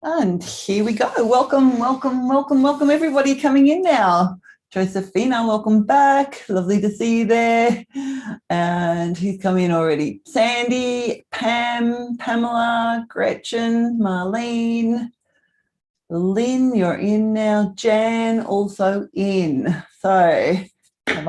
And here we go. Welcome, welcome, welcome, welcome, everybody coming in now. Josephina, welcome back. Lovely to see you there. And who's come in already? Sandy, Pam, Pamela, Gretchen, Marlene, Lynn, you're in now. Jan, also in. So yes,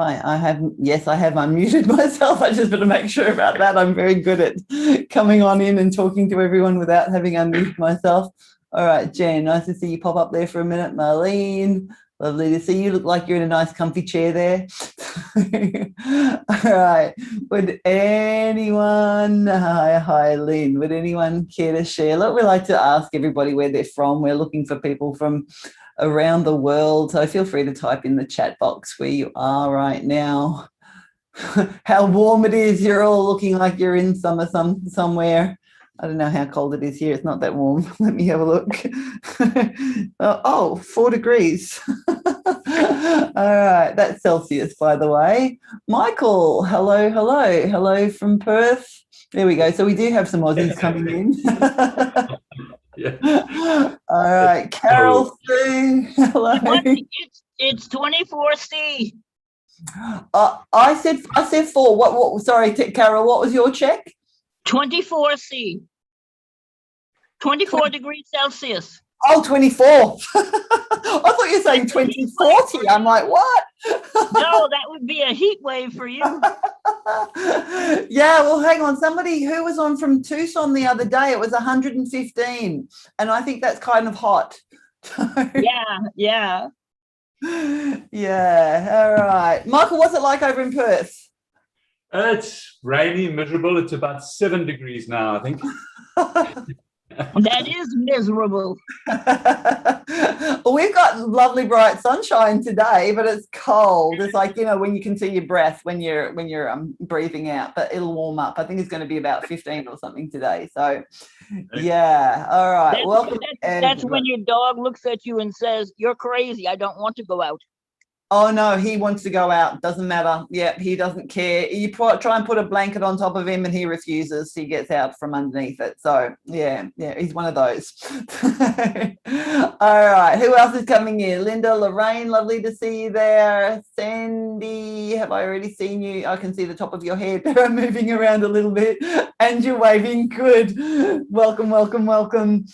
I have unmuted myself. I just got to make sure about that. I'm very good at coming on in and talking to everyone without having unmuted myself. All right, Jen, nice to see you pop up there for a minute. Marlene, lovely to see you. Look like you're in a nice comfy chair there. All right, would anyone, hi, Lynn, would anyone care to share? Look, we like to ask everybody where they're from. We're looking for people from around the world, so feel free to type in the chat box where you are right now. How warm it is. You're all looking like you're in summer somewhere. I don't know how cold it is here. It's not that warm. Let me have a look. Oh, 4 degrees. All right, that's Celsius, by the way. Michael, hello, hello, hello from Perth. There we go. So we do have some Aussies coming in. Yeah. All right, Carol Sue, hello. It's 24C. I said 4. What? Sorry, Carol. What was your check? 24C. 24 degrees Celsius. Oh, 24. I thought you were saying 2040. I'm like, what? No, that would be a heat wave for you. Yeah, well, hang on. Somebody who was on from Tucson the other day, it was 115. And I think that's kind of hot. Yeah. Yeah, all right. Michael, what's it like over in Perth? It's rainy, miserable. It's about 7 degrees now, I think. That is miserable. Well, we've got lovely bright sunshine today, but it's cold. It's like, when you can see your breath when you're breathing out, but it'll warm up. I think it's going to be about 15 or something today. So yeah, all right. Welcome. That's when your dog looks at you and says, "You're crazy. I don't want to go out." Oh, no, he wants to go out. Doesn't matter. Yep, he doesn't care. You try and put a blanket on top of him and he refuses. He gets out from underneath it. So, yeah, he's one of those. All right, who else is coming in? Linda, Lorraine, lovely to see you there. Sandy, have I already seen you? I can see the top of your head moving around a little bit. And you're waving. Good. Welcome, welcome, welcome.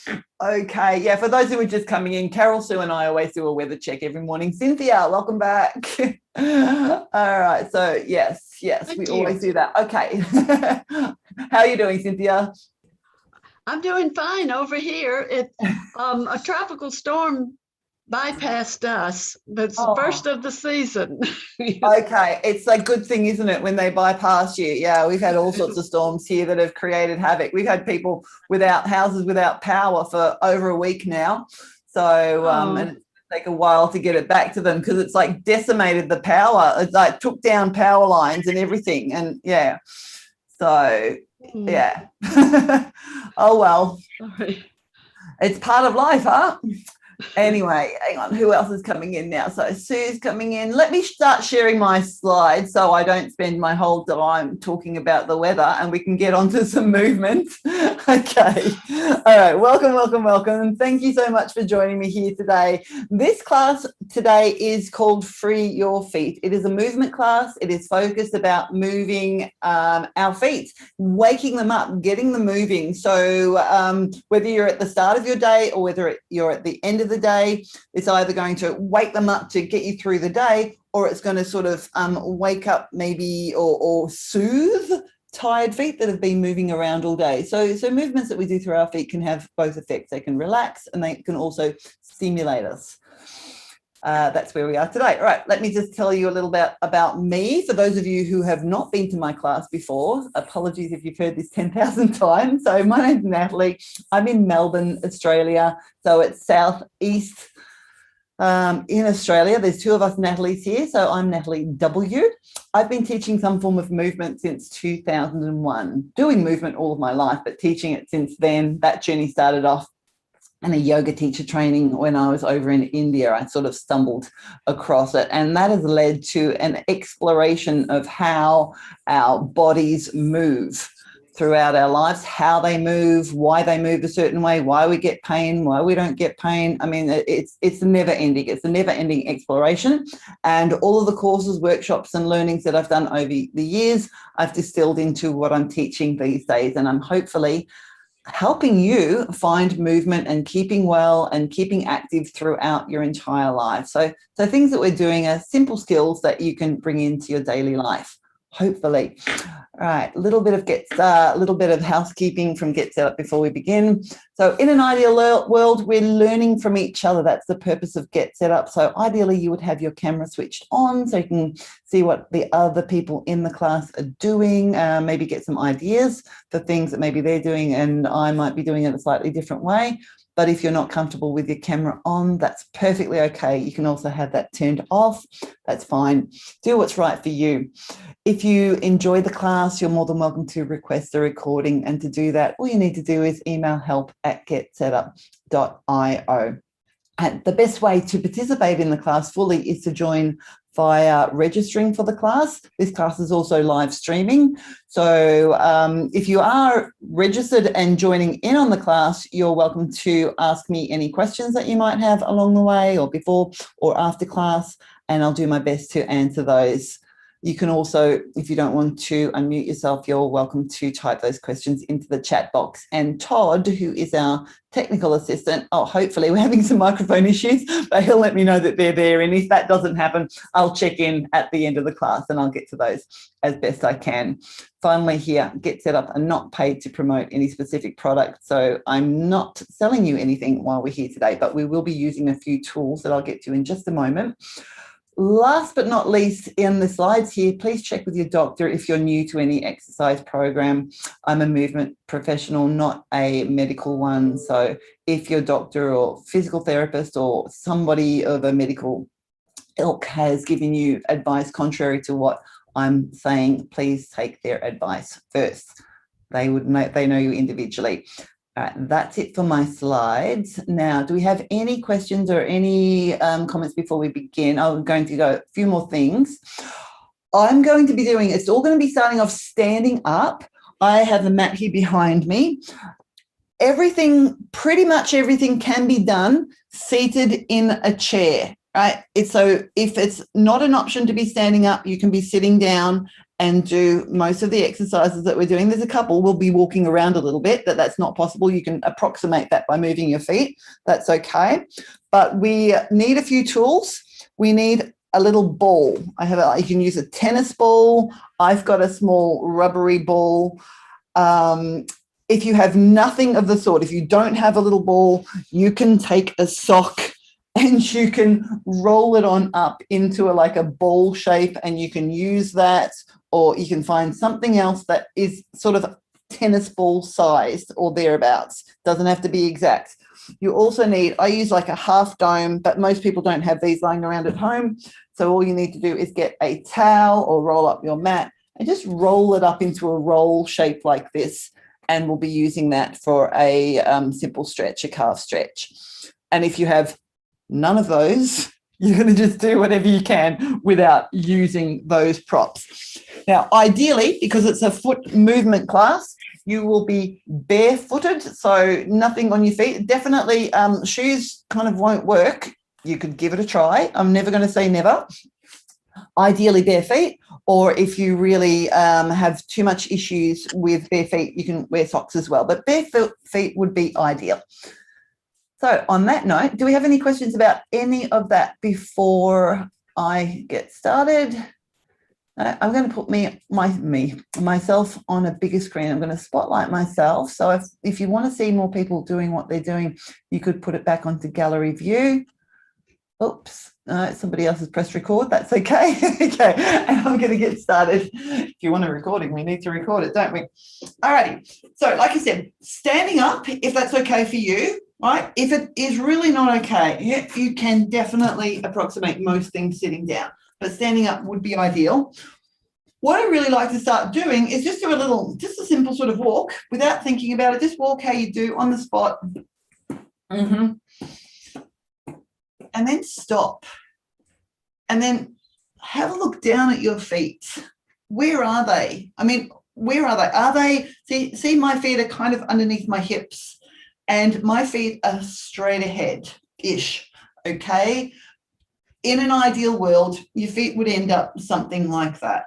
Okay, yeah, for those who are just coming in, Carol Sue and I always do a weather check every morning. Cynthia, welcome back. All right, so yes, we always do that. Okay. How are you doing, Cynthia? I'm doing fine over here. A tropical storm bypassed us, but it's the first of the season. Okay, it's a good thing, isn't it, when they bypass you? Yeah, we've had all sorts of storms here that have created havoc. We've had people without houses, without power for over a week now. So, and it's take a while to get it back to them because it's like decimated the power. It's like took down power lines and everything. And yeah, so yeah. Oh, well, Sorry. It's part of life, huh? Anyway, hang on, who else is coming in now? So Sue's coming in. Let me start sharing my slides so I don't spend my whole time talking about the weather and we can get onto some movement. Okay. All right. Welcome, welcome, welcome. And thank you so much for joining me here today. This class today is called Free Your Feet. It is a movement class. It is focused about moving our feet, waking them up, getting them moving. So whether you're at the start of your day or whether you're at the end of the day, it's either going to wake them up to get you through the day, or it's going to sort of wake up maybe or soothe tired feet that have been moving around all day. So movements that we do through our feet can have both effects. They can relax and they can also stimulate us. That's where we are today. All right, let me just tell you a little bit about me. For those of you who have not been to my class before, apologies if you've heard this 10,000 times. So my name's Natalie. I'm in Melbourne, Australia. So it's southeast in Australia. There's 2 of us Natalies here. So I'm Natalie W. I've been teaching some form of movement since 2001, doing movement all of my life, but teaching it since then. That journey started off and a yoga teacher training when I was over in India. I sort of stumbled across it, and that has led to an exploration of how our bodies move. throughout our lives, how they move, why they move a certain way, why we get pain, why we don't get pain. I mean, it's never ending. It's a never ending exploration. And all of the courses, workshops and learnings that I've done over the years, I've distilled into what I'm teaching these days. And I'm hopefully helping you find movement and keeping well and keeping active throughout your entire life. So things that we're doing are simple skills that you can bring into your daily life, hopefully. All right, a little bit of housekeeping from Get Set Up before we begin. So in an ideal world, we're learning from each other. That's the purpose of Get Set Up. So ideally, you would have your camera switched on so you can see what the other people in the class are doing, maybe get some ideas for things that maybe they're doing and I might be doing it a slightly different way. But if you're not comfortable with your camera on, that's perfectly okay. You can also have that turned off. That's fine. Do what's right for you. If you enjoy the class, you're more than welcome to request a recording. And to do that, all you need to do is email help@getsetup.io. And the best way to participate in the class fully is to join via registering for the class. This class is also live streaming. So if you are registered and joining in on the class, you're welcome to ask me any questions that you might have along the way or before or after class, and I'll do my best to answer those. You can also, if you don't want to unmute yourself, you're welcome to type those questions into the chat box. And Todd, who is our technical assistant, hopefully we're having some microphone issues, but he'll let me know that they're there. And if that doesn't happen, I'll check in at the end of the class and I'll get to those as best I can. Finally here, Get Set Up are not paid to promote any specific product. So I'm not selling you anything while we're here today, but we will be using a few tools that I'll get to in just a moment. Last but not least, in the slides here, please check with your doctor if you're new to any exercise program. I'm a movement professional, not a medical one. So if your doctor or physical therapist or somebody of a medical ilk has given you advice contrary to what I'm saying, please take their advice first. They know you individually. All right, that's it for my slides. Now, do we have any questions or any comments before we begin? I'm going to go a few more things. I'm going to be doing, it's all going to be starting off standing up. I have the mat here behind me. Pretty much everything can be done seated in a chair, right? So if it's not an option to be standing up, you can be sitting down and do most of the exercises that we're doing. There's a couple, we'll be walking around a little bit, that's not possible. You can approximate that by moving your feet. That's okay. But we need a few tools. We need a little ball. You can use a tennis ball. I've got a small rubbery ball. If you have nothing of the sort, if you don't have a little ball, you can take a sock and you can roll it on up into like a ball shape and you can use that, or you can find something else that is sort of tennis ball sized or thereabouts. Doesn't have to be exact. You also need, I use like a half dome, but most people don't have these lying around at home. So all you need to do is get a towel or roll up your mat and just roll it up into a roll shape like this. And we'll be using that for a simple stretch, a calf stretch. And if you have none of those, you're going to just do whatever you can without using those props. Now, ideally, because it's a foot movement class, you will be barefooted, so nothing on your feet. Definitely shoes kind of won't work. You could give it a try. I'm never going to say never. Ideally bare feet, or if you really have too much issues with bare feet, you can wear socks as well. But bare feet would be ideal. So on that note, do we have any questions about any of that before I get started? I'm going to put myself on a bigger screen. I'm going to spotlight myself. So if you want to see more people doing what they're doing, you could put it back onto gallery view. Oops, somebody else has pressed record. That's okay. Okay, and I'm going to get started. If you want a recording, we need to record it, don't we? All righty. So like I said, standing up, if that's okay for you, right? If it is really not okay, you can definitely approximate most things sitting down, but standing up would be ideal. What I really like to start doing is just do a simple sort of walk without thinking about it. Just walk how you do on the spot. And then stop. And then have a look down at your feet. Where are they? I mean, where are they? See, my feet are kind of underneath my hips and my feet are straight ahead-ish, okay? In an ideal world, your feet would end up something like that.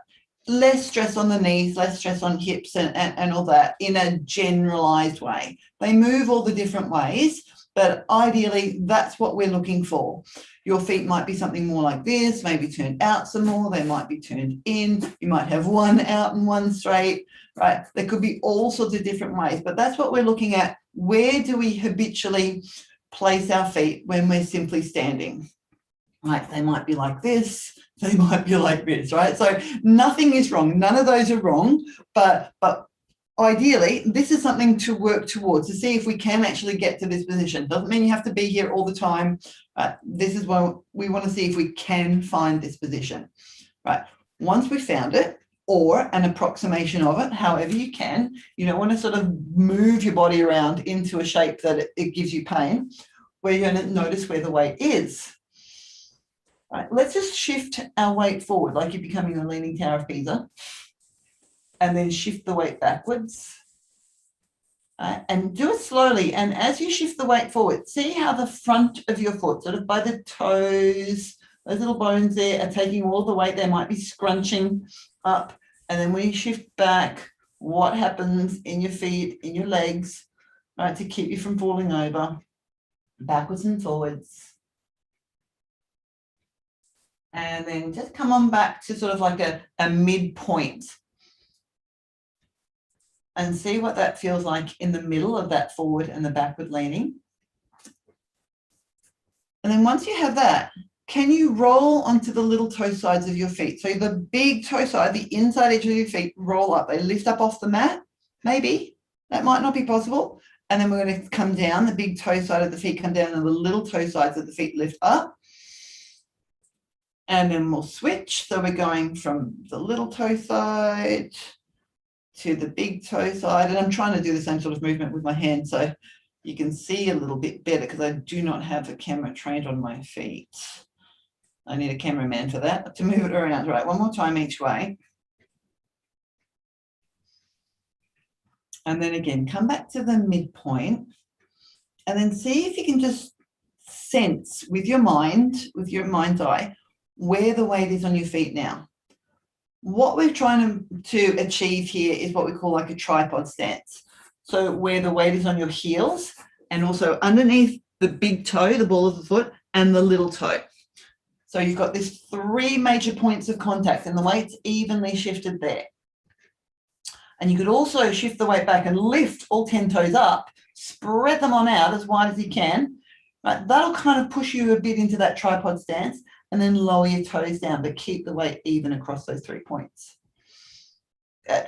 Less stress on the knees, less stress on hips and all that in a generalized way. They move all the different ways, but ideally that's what we're looking for. Your feet might be something more like this, maybe turned out some more, they might be turned in, you might have one out and one straight, right? There could be all sorts of different ways, but that's what we're looking at. Where do we habitually place our feet when we're simply standing? Right, they might be like this, they might be like this, right? So nothing is wrong, none of those are wrong, but ideally, this is something to work towards, to see if we can actually get to this position. Doesn't mean you have to be here all the time. This is what we want to see, if we can find this position, right? Once we found it, or an approximation of it, however you can, you don't want to sort of move your body around into a shape that it gives you pain. We're going to notice where the weight is. Right, let's just shift our weight forward, like you're becoming a Leaning Tower of Pisa, and then shift the weight backwards. And do it slowly. And as you shift the weight forward, see how the front of your foot, sort of by the toes, those little bones there are taking all the weight. They might be scrunching up. And then when you shift back, what happens in your feet, in your legs, right, to keep you from falling over, backwards and forwards. And then just come on back to sort of like a midpoint and see what that feels like in the middle of that forward and the backward leaning. And then once you have that, can you roll onto the little toe sides of your feet? So the big toe side, the inside edge of your feet roll up. They lift up off the mat, maybe. That might not be possible. And then we're going to come down, the big toe side of the feet come down and the little toe sides of the feet lift up. And then we'll switch. So we're going from the little toe side to the big toe side. And I'm trying to do the same sort of movement with my hand so you can see a little bit better, because I do not have a camera trained on my feet. I need a cameraman for that, to move it around. Right, one more time each way. And then again, come back to the midpoint and then see if you can just sense with your mind, with your mind's eye, where the weight is on your feet now. What we're trying to achieve here is what we call like a tripod stance. So where the weight is on your heels and also underneath the big toe, the ball of the foot, and the little toe. So you've got these three major points of contact and the weight's evenly shifted there. And you could also shift the weight back and lift all 10 toes up, spread them on out as wide as you can. Right? That'll kind of push you a bit into that tripod stance, and then lower your toes down, but keep the weight even across those 3 points. Good.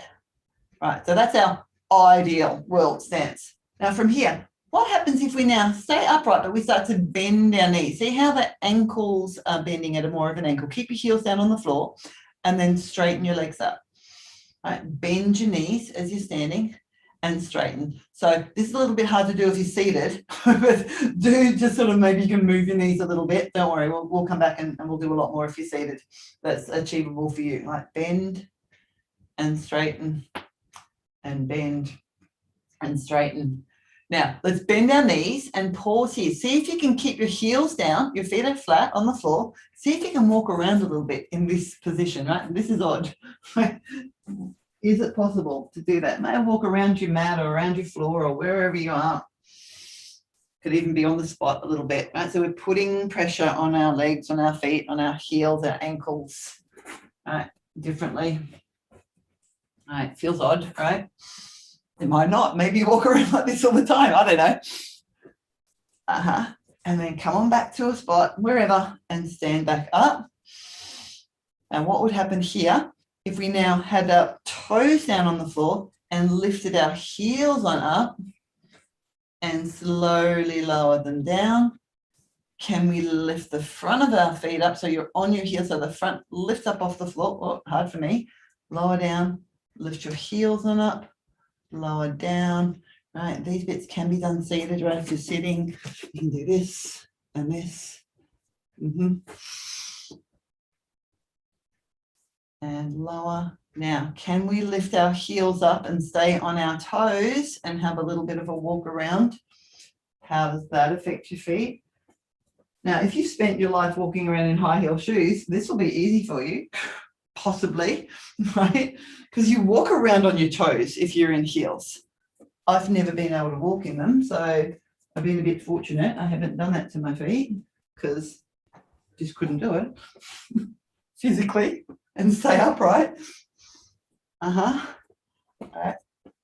Right, so that's our ideal world stance. Now from here, what happens if we now stay upright, but we start to bend our knees? See how the ankles are bending at a more of an angle. Keep your heels down on the floor and then straighten your legs up. Right, bend your knees as you're standing and straighten. So this is a little bit hard to do if you're seated, but do just sort of, maybe you can move your knees a little bit. Don't worry, we'll come back and we'll do a lot more if you're seated. That's achievable for you. Like bend and straighten and bend and straighten. Now let's bend our knees and pause here. See if you can keep your heels down, your feet are flat on the floor. See if you can walk around a little bit in this position, right? And this is odd. Is it possible to do that? May walk around your mat or around your floor or wherever you are. Could even be on the spot a little bit, right? So we're putting pressure on our legs, on our feet, on our heels, our ankles, right? Differently. Right, feels odd, right? It might not. Maybe you walk around like this all the time. I don't know. And then come on back to a spot, wherever, and stand back up. And what would happen here if we now had our toes down on the floor and lifted our heels on up and slowly lower them down? Can we lift the front of our feet up so you're on your heels, so the front lifts up off the floor? Oh, hard for me. Lower down, lift your heels on up, lower down. Right, these bits can be done seated, right? If you're sitting, you can do this and this. And lower, Now, can we lift our heels up and stay on our toes and have a little bit of a walk around? How does that affect your feet? Now, if you've spent your life walking around in high heel shoes, this will be easy for you, possibly, right? Because you walk around on your toes if you're in heels. I've never been able to walk in them, so I've been a bit fortunate. I haven't done that to my feet because just couldn't do it physically and stay upright. All right.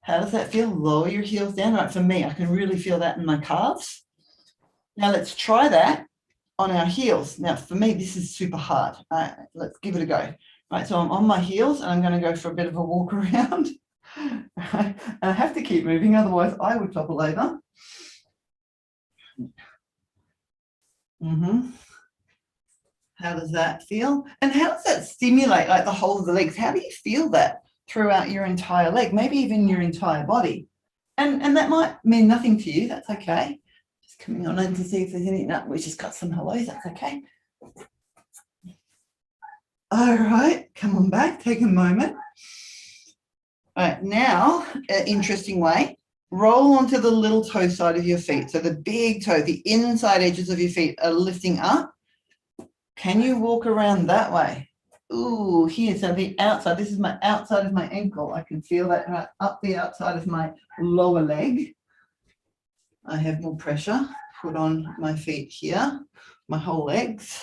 How does that feel? Lower your heels down. Right, for me, I can really feel that in my calves. Now let's try that on our heels. Now for me, this is super hard. Let's give it a go. Right, so I'm on my heels and I'm going to go for a bit of a walk around. And I have to keep moving, otherwise I would topple over. How does that feel? And how does that stimulate like the whole of the legs? How do you feel that throughout your entire leg, maybe even your entire body? And that might mean nothing to you. That's okay. Just coming on in to see if there's any. No, we just got some hellos. That's okay. All right, come on back. Take a moment. All right, now, an interesting way. Roll onto the little toe side of your feet. So the big toe, the inside edges of your feet are lifting up. Can you walk around that way? Ooh, here, so the outside, this is my outside of my ankle. I can feel that right up the outside of my lower leg. I have more pressure put on my feet here, my whole legs.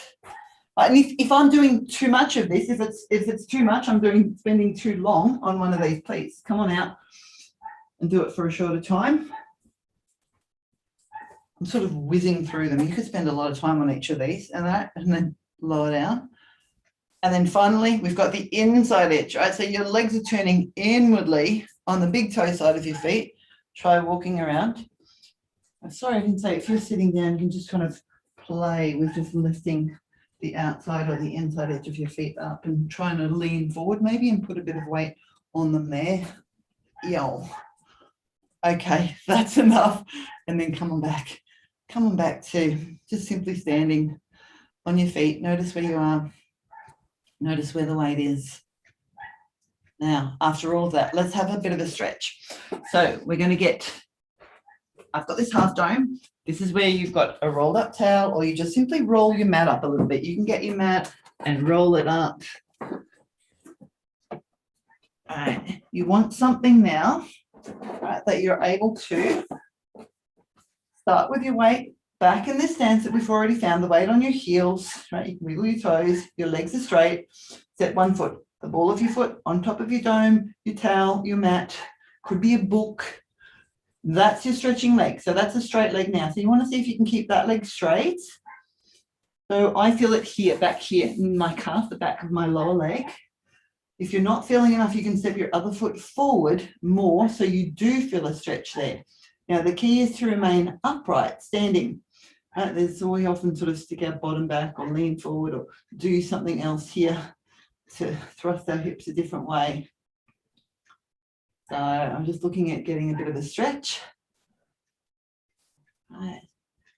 And if I'm doing too much of this, if it's too much, I'm spending too long on one of these, please come on out and do it for a shorter time. I'm sort of whizzing through them. You could spend a lot of time on each of these and then lower down. And then finally, we've got the inside edge, right? So your legs are turning inwardly on the big toe side of your feet. Try walking around. I'm sorry, I didn't say if you're sitting down, you can just kind of play with just lifting the outside or the inside edge of your feet up and trying to lean forward maybe and put a bit of weight on them there. Yo. Okay, that's enough. And then come on back. Come on back to just simply standing on your feet. Notice where you are. Notice where the weight is. Now, after all of that, let's have a bit of a stretch. So we're going to get, I've got this half dome. This is where you've got a rolled up towel, or you just simply roll your mat up a little bit. You can get your mat and roll it up. All right. You want something now, right, that you're able to start with your weight back in this stance that we've already found, the weight on your heels, right? You can wiggle your toes, your legs are straight. Set one foot, the ball of your foot on top of your dome, your towel, your mat, could be a book. That's your stretching leg. So that's a straight leg now. So you want to see if you can keep that leg straight. So I feel it here, back here in my calf, the back of my lower leg. If you're not feeling enough, you can step your other foot forward more so you do feel a stretch there. Now, the key is to remain upright, standing. So we often sort of stick our bottom back or lean forward or do something else here to thrust our hips a different way. So I'm just looking at getting a bit of a stretch. Right.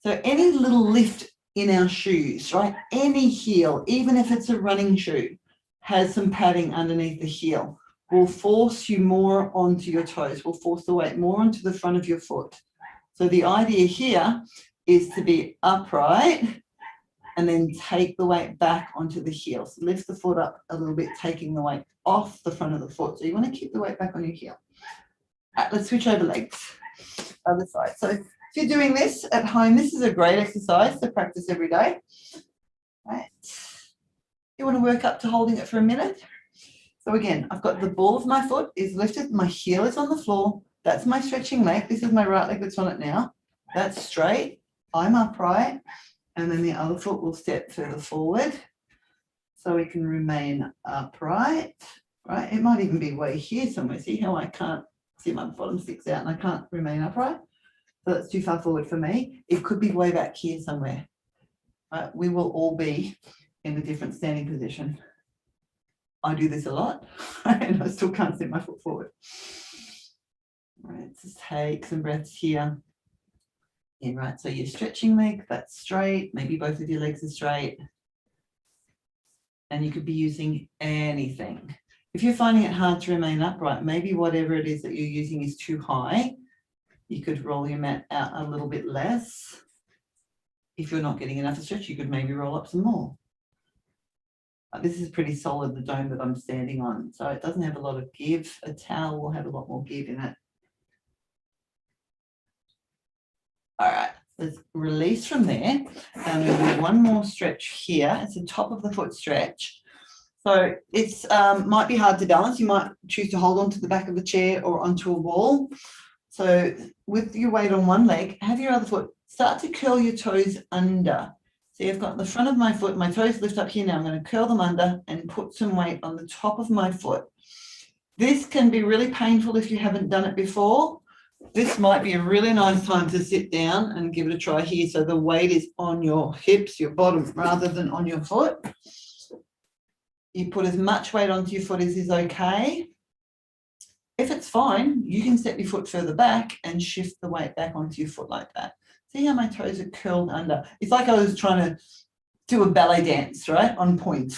So any little lift in our shoes, right? Any heel, even if it's a running shoe, has some padding underneath the heel. Will force you more onto your toes, will force the weight more onto the front of your foot. So the idea here is to be upright and then take the weight back onto the heel. So lift the foot up a little bit, taking the weight off the front of the foot. So you want to keep the weight back on your heel. All right, let's switch over legs, other side. So if you're doing this at home, this is a great exercise to practice every day. All right. You want to work up to holding it for a minute. So again, I've got the ball of my foot is lifted, my heel is on the floor. That's my stretching leg. This is my right leg that's on it now. That's straight. I'm upright. And then the other foot will step further forward so we can remain upright, right? It might even be way here somewhere. See how I can't see my bottom sticks out and I can't remain upright? So that's too far forward for me. It could be way back here somewhere. Right? We will all be in a different standing position. I do this a lot and I still can't sit my foot forward. All right, just take some breaths here. In, right, so your stretching leg, that's straight. Maybe both of your legs are straight. And you could be using anything. If you're finding it hard to remain upright, maybe whatever it is that you're using is too high. You could roll your mat out a little bit less. If you're not getting enough stretch, you could maybe roll up some more. This is pretty solid, the dome that I'm standing on, so it doesn't have a lot of give. A towel will have a lot more give in it. All right, let's release from there. And we'll do one more stretch here. It's the top of the foot stretch. So it's might be hard to balance. You might choose to hold on to the back of the chair or onto a wall. So with your weight on one leg, have your other foot, start to curl your toes under. See, I've got the front of my foot, my toes lift up here now. I'm going to curl them under and put some weight on the top of my foot. This can be really painful if you haven't done it before. This might be a really nice time to sit down and give it a try here. So the weight is on your hips, your bottom, rather than on your foot. You put as much weight onto your foot as is okay. If it's fine, you can step your foot further back and shift the weight back onto your foot like that. See how my toes are curled under? It's like I was trying to do a ballet dance, right? On point,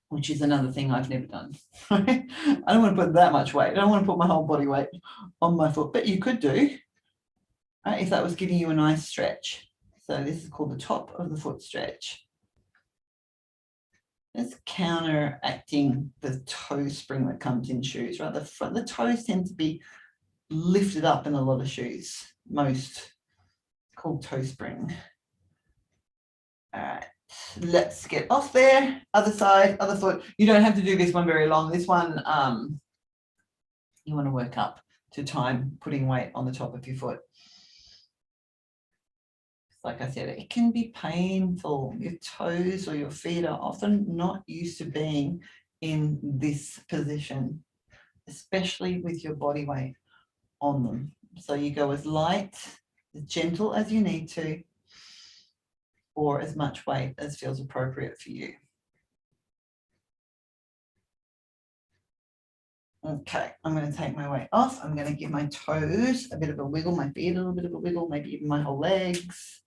which is another thing I've never done. Right? I don't want to put that much weight. I don't want to put my whole body weight on my foot, but you could do, right, if that was giving you a nice stretch. So this is called the top of the foot stretch. It's counteracting the toe spring that comes in shoes, right? The toes tend to be lifted up in a lot of shoes, most called toe spring. All right, let's get off there. Other side, other foot. You don't have to do this one very long. This one, you want to work up to time putting weight on the top of your foot. Like I said, it can be painful. Your toes or your feet are often not used to being in this position, especially with your body weight on them. So you go as light, as gentle as you need to, or as much weight as feels appropriate for you. Okay, I'm going to take my weight off. I'm going to give my toes a bit of a wiggle, my feet a little bit of a wiggle, maybe even my whole legs.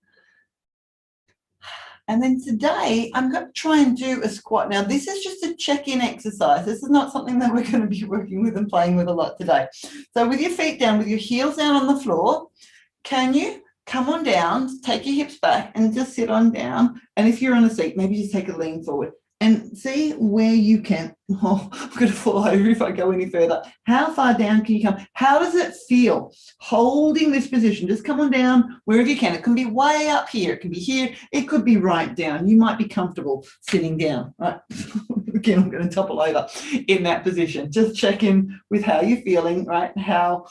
And then today I'm going to try and do a squat. Now, this is just a check-in exercise. This is not something that we're going to be working with and playing with a lot today. So with your feet down, with your heels down on the floor, can you come on down, take your hips back and just sit on down? And if you're on a seat, maybe just take a lean forward and see where you can. Oh, I'm going to fall over if I go any further. How far down can you come? How does it feel holding this position? Just come on down wherever you can. It can be way up here. It can be here. It could be right down. You might be comfortable sitting down, right? Again, I'm going to topple over in that position. Just check in with how you're feeling, right? How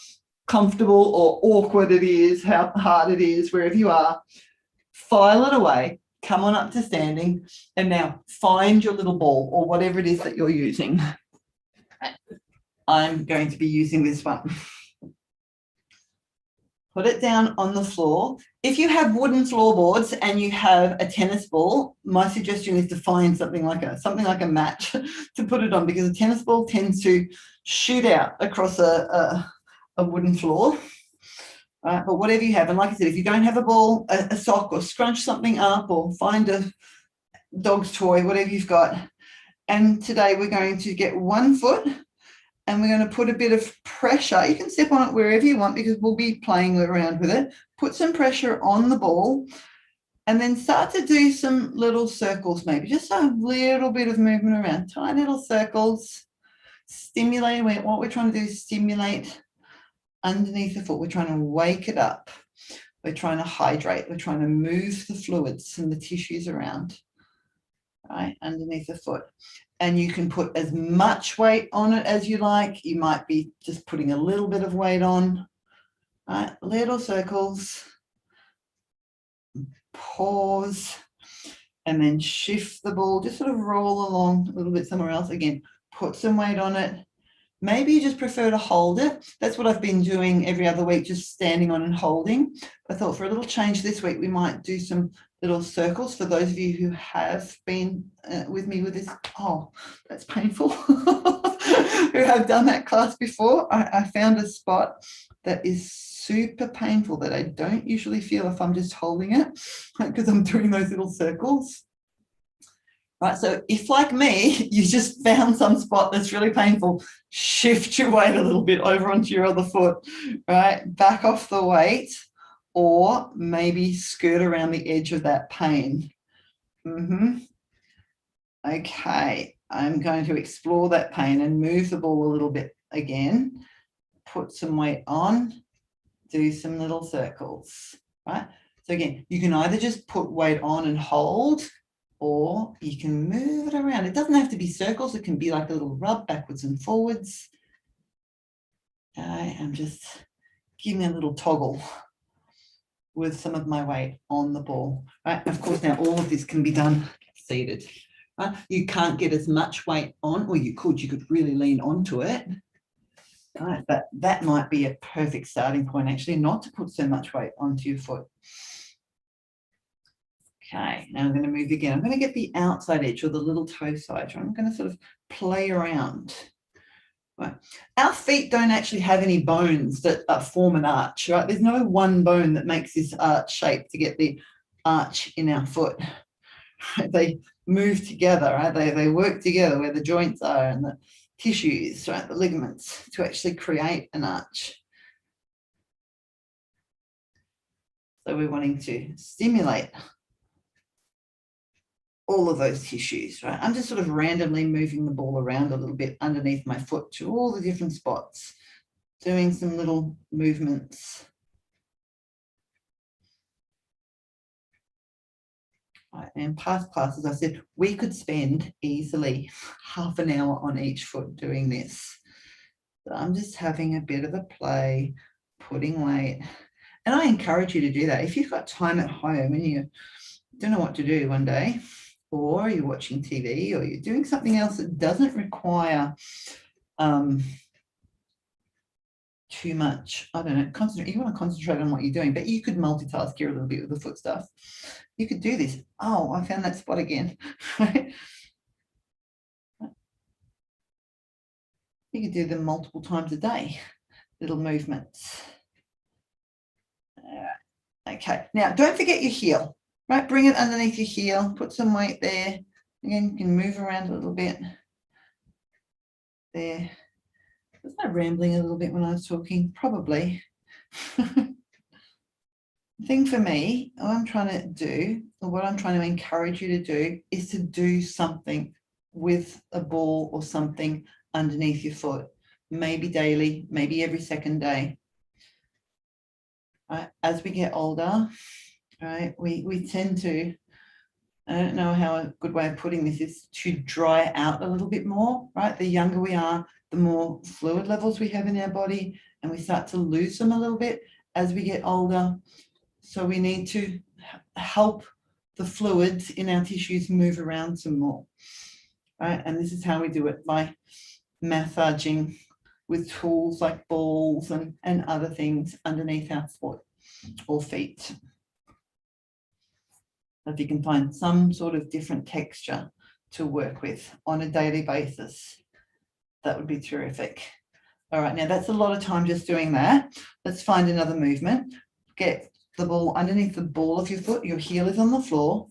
comfortable or awkward it is, how hard it is, wherever you are. File it away. Come on up to standing, and now find your little ball or whatever it is that you're using. I'm going to be using this one. Put it down on the floor. If you have wooden floorboards and you have a tennis ball, my suggestion is to find something like a mat to put it on, because a tennis ball tends to shoot out across a wooden floor. But whatever you have, and like I said, if you don't have a ball, a sock, or scrunch something up, or find a dog's toy, whatever you've got. And today we're going to get one foot and we're going to put a bit of pressure. You can step on it wherever you want because we'll be playing around with it. Put some pressure on the ball and then start to do some little circles, maybe just a little bit of movement around, tiny little circles. Stimulate. What we're trying to do is stimulate underneath the foot. We're trying to wake it up. We're trying to hydrate. We're trying to move the fluids and the tissues around, right, underneath the foot. And you can put as much weight on it as you like. You might be just putting a little bit of weight on, right? Little circles. Pause. And then shift the ball. Just sort of roll along a little bit somewhere else. Again, put some weight on it. Maybe you just prefer to hold it. That's what I've been doing every other week, just standing on and holding. I thought for a little change this week, we might do some little circles for those of you who have been with me with this. Oh, that's painful. Who have done that class before. I found a spot that is super painful that I don't usually feel if I'm just holding it, because I'm doing those little circles. Right, so if like me, you just found some spot that's really painful, shift your weight a little bit over onto your other foot, right? Back off the weight, or maybe skirt around the edge of that pain. Okay, I'm going to explore that pain and move the ball a little bit again, put some weight on, do some little circles, right? So again, you can either just put weight on and hold, or you can move it around. It doesn't have to be circles. It can be like a little rub backwards and forwards. I am just giving a little toggle with some of my weight on the ball. Right? Of course, now all of this can be done seated. Right? You can't get as much weight on, or you could really lean onto it. Right? But that might be a perfect starting point, actually, not to put so much weight onto your foot. Okay, now I'm going to move again. I'm going to get the outside edge or the little toe side. I'm going to sort of play around. Right. Our feet don't actually have any bones that form an arch, right? There's no one bone that makes this arch shape to get the arch in our foot. They move together, right? They work together where the joints are and the tissues, right? The ligaments to actually create an arch. So we're wanting to stimulate all of those tissues, right? I'm just sort of randomly moving the ball around a little bit underneath my foot to all the different spots, doing some little movements. Right, and past classes, I said we could spend easily half an hour on each foot doing this. So I'm just having a bit of a play, putting weight. And I encourage you to do that. If you've got time at home and you don't know what to do one day, or you're watching TV, or you're doing something else that doesn't require too much, I don't know, concentrate. You want to concentrate on what you're doing, but you could multitask here a little bit with the foot stuff. You could do this. Oh, I found that spot again. Right? You could do them multiple times a day, little movements. Okay, now don't forget your heel. Right, bring it underneath your heel, put some weight there. Again, you can move around a little bit. There. Was I rambling a little bit when I was talking? Probably. The thing for me, what I'm trying to do, or what I'm trying to encourage you to do, is to do something with a ball or something underneath your foot. Maybe daily, maybe every second day. Right, as we get older, right, we tend to, I don't know how a good way of putting this is, to dry out a little bit more, right? The younger we are, the more fluid levels we have in our body, and we start to lose them a little bit as we get older. So we need to help the fluids in our tissues move around some more, right? And this is how we do it, by massaging with tools like balls and other things underneath our foot or feet. If you can find some sort of different texture to work with on a daily basis, that would be terrific. All right, now that's a lot of time just doing that. Let's find another movement. Get the ball underneath the ball of your foot. Your heel is on the floor.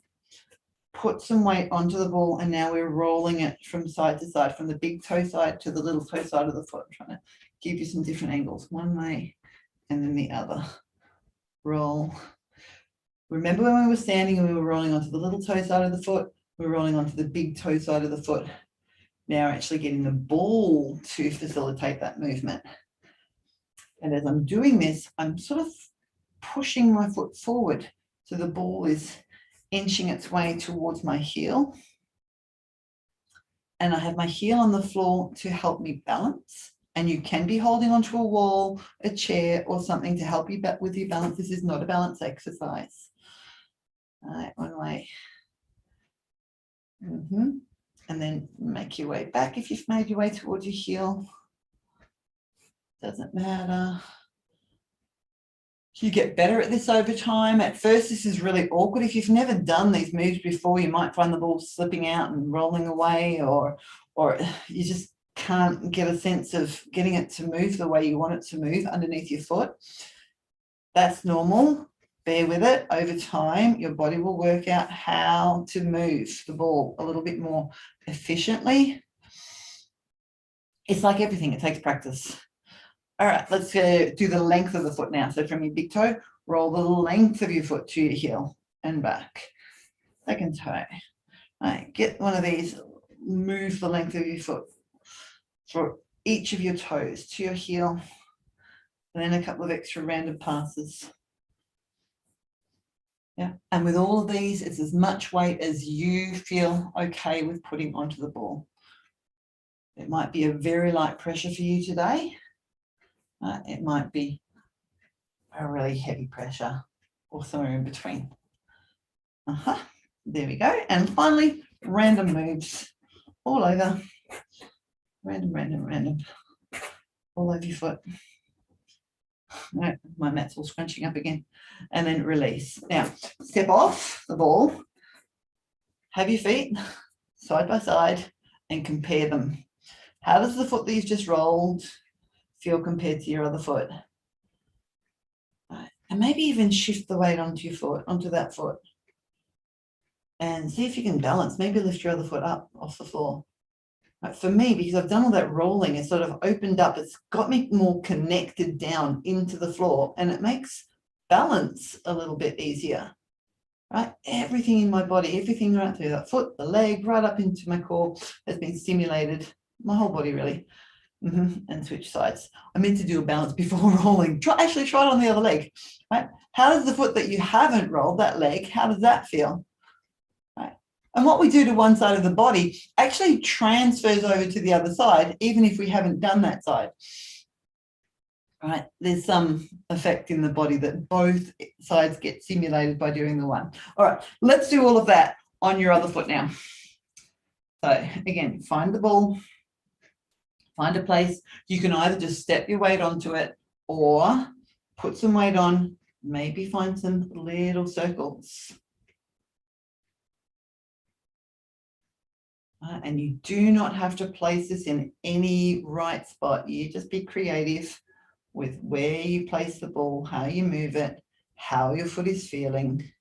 Put some weight onto the ball, and now we're rolling it from side to side, from the big toe side to the little toe side of the foot. I'm trying to give you some different angles, one way and then the other. Roll. Remember when we were standing and we were rolling onto the little toe side of the foot? We were rolling onto the big toe side of the foot. Now actually getting the ball to facilitate that movement. And as I'm doing this, I'm sort of pushing my foot forward. So the ball is inching its way towards my heel. And I have my heel on the floor to help me balance. And you can be holding onto a wall, a chair, or something to help you with your balance. This is not a balance exercise. All right, one way. And then make your way back if you've made your way towards your heel. Doesn't matter. You get better at this over time. At first, this is really awkward. If you've never done these moves before, you might find the ball slipping out and rolling away, or you just can't get a sense of getting it to move the way you want it to move underneath your foot. That's normal. bear with it. Over time, your body will work out how to move the ball a little bit more efficiently. It's like everything, it takes practice. All right, let's do the length of the foot now. So from your big toe, roll the length of your foot to your heel and back. Second toe. All right, get one of these, move the length of your foot for each of your toes to your heel, and then a couple of extra random passes. Yeah, and with all of these, it's as much weight as you feel okay with putting onto the ball. It might be a very light pressure for you today. It might be a really heavy pressure or somewhere in between. There we go. And finally, random moves all over. Random. All over your foot. No, my mat's all scrunching up again. And then release. Now, step off the ball. Have your feet side by side and compare them. How does the foot that you've just rolled feel compared to your other foot? Right. And maybe even shift the weight onto your foot, onto that foot. And see if you can balance. Maybe lift your other foot up off the floor. Right. For me, because I've done all that rolling, it's sort of opened up. It's got me more connected down into the floor, and it makes balance a little bit easier. Right? Everything in my body, everything right through that foot, the leg, right up into my core has been stimulated. My whole body, really. And switch sides. I meant to do a balance before rolling. Actually try it on the other leg. Right? How does the foot that you haven't rolled, that leg, how does that feel? Right? And what we do to one side of the body actually transfers over to the other side, even if we haven't done that side. Right? There's some effect in the body that both sides get stimulated by doing the one. All right, let's do all of that on your other foot now. So again, find the ball, find a place. You can either just step your weight onto it or put some weight on, maybe find some little circles. And you do not have to place this in any right spot. You just be creative with where you place the ball, how you move it, how your foot is feeling.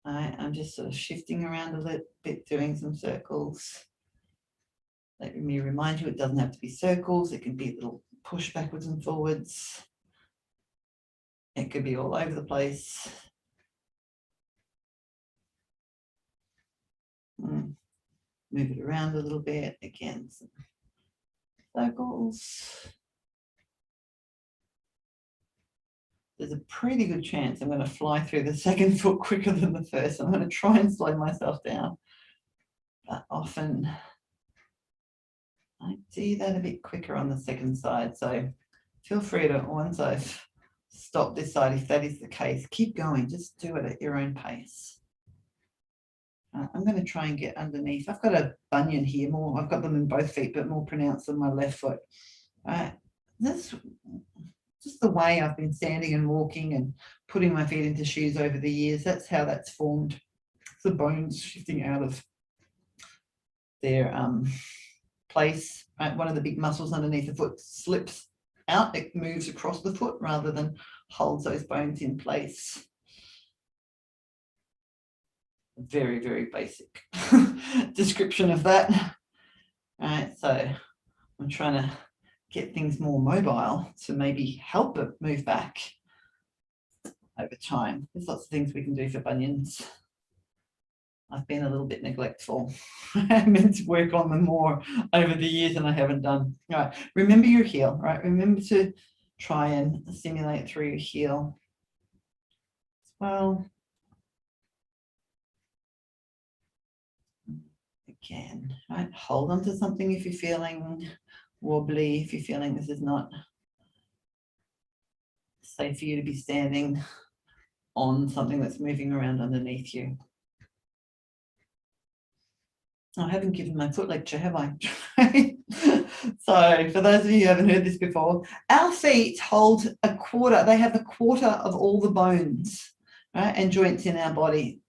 I'm just sort of shifting around a little bit, doing some circles. Let me remind you, it doesn't have to be circles. It can be a little push backwards and forwards. It could be all over the place. Move it around a little bit. Again, some circles. There's a pretty good chance I'm going to fly through the second foot quicker than the first. I'm going to try and slow myself down. But often I do that a bit quicker on the second side. So feel free to, once I've stopped this side, if that is the case, keep going. Just do it at your own pace. I'm going to try and get underneath. I've got a bunion here, more. I've got them in both feet, but more pronounced than my left foot. That's just the way I've been standing and walking and putting my feet into shoes over the years. That's how that's formed. It's the bones shifting out of their place. Right? One of the big muscles underneath the foot slips out. It moves across the foot rather than holds those bones in place. Very, very basic description of that. All right, so I'm trying to get things more mobile to maybe help it move back over time. There's lots of things we can do for bunions. I've been a little bit neglectful. I meant to work on them more over the years and I haven't done. All right, remember your heel, right? Remember to try and stimulate through your heel as well. Again, right? Hold on to something if you're feeling wobbly, if you're feeling this is not safe for you to be standing on something that's moving around underneath you. I haven't given my foot lecture, have I? So for those of you who haven't heard this before, our feet hold a quarter, they have a quarter of all the bones, right, and joints in our body.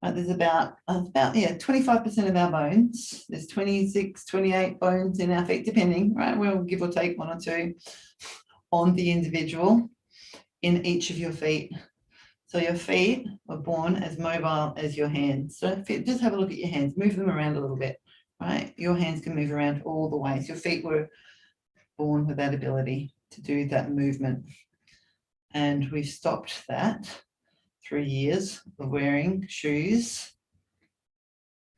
There's about 25% of our bones. There's 26, 28 bones in our feet, depending, right? We'll give or take one or two on the individual in each of your feet. So your feet were born as mobile as your hands. So just have a look at your hands, move them around a little bit, right? Your hands can move around all the ways. Your feet were born with that ability to do that movement. And we've stopped that 3 years of wearing shoes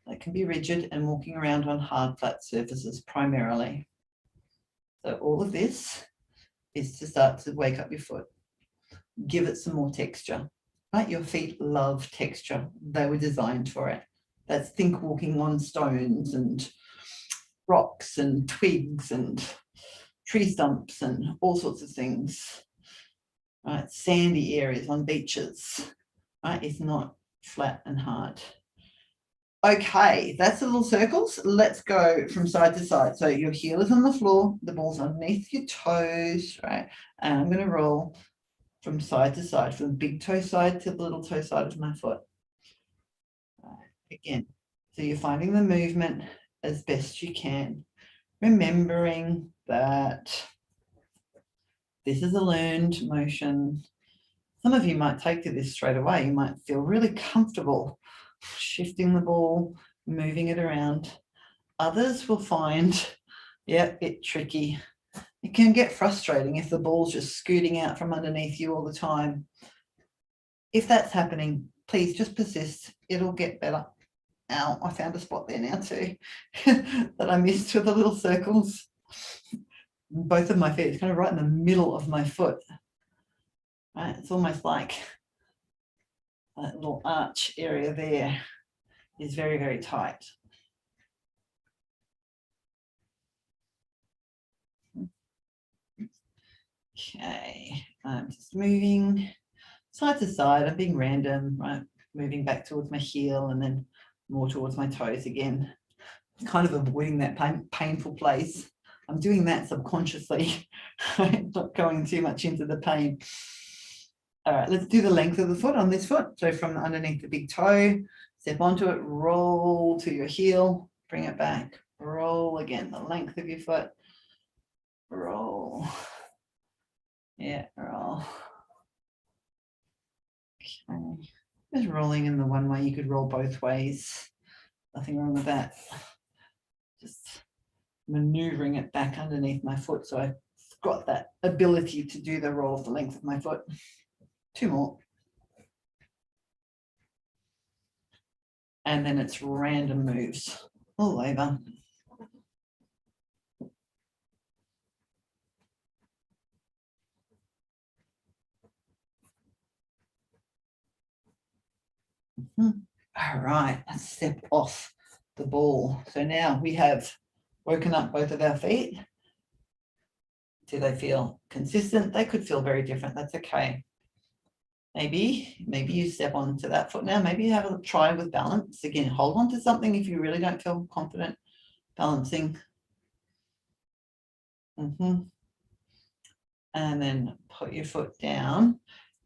that can be rigid and walking around on hard, flat surfaces primarily. So all of this is to start to wake up your foot. Give it some more texture, right? Your feet love texture. They were designed for it. That's think walking on stones and rocks and twigs and tree stumps and all sorts of things, right? Sandy areas on beaches, right? It's not flat and hard. Okay, that's the little circles. Let's go from side to side. So your heel is on the floor, the ball's underneath your toes, right? And I'm going to roll from side to side, from the big toe side to the little toe side of my foot. Again, so you're finding the movement as best you can, remembering that this is a learned motion. Some of you might take to this straight away. You might feel really comfortable shifting the ball, moving it around. Others will find, yeah, it tricky. It can get frustrating if the ball's just scooting out from underneath you all the time. If that's happening, please just persist. It'll get better. Ow, I found a spot there now too that I missed with the little circles. Both of my feet, it's kind of right in the middle of my foot. Right, it's almost like that little arch area there is very, very tight. Okay, I'm just moving side to side. I'm being random, right? Moving back towards my heel and then more towards my toes again. Kind of avoiding that painful place. I'm doing that subconsciously, not going too much into the pain. All right, let's do the length of the foot on this foot. So from underneath the big toe, step onto it, roll to your heel, bring it back, roll again, the length of your foot, roll. Yeah, roll. Okay, just rolling in the one way. You could roll both ways. Nothing wrong with that. Just maneuvering it back underneath my foot. So I've got that ability to do the roll of the length of my foot. 2 more. And then it's random moves all over. All right, let's step off the ball. So now we have woken up both of our feet. Do they feel consistent? They could feel very different. That's okay. Maybe you step onto that foot now. Maybe you have a try with balance. Again, hold on to something if you really don't feel confident balancing. And then put your foot down.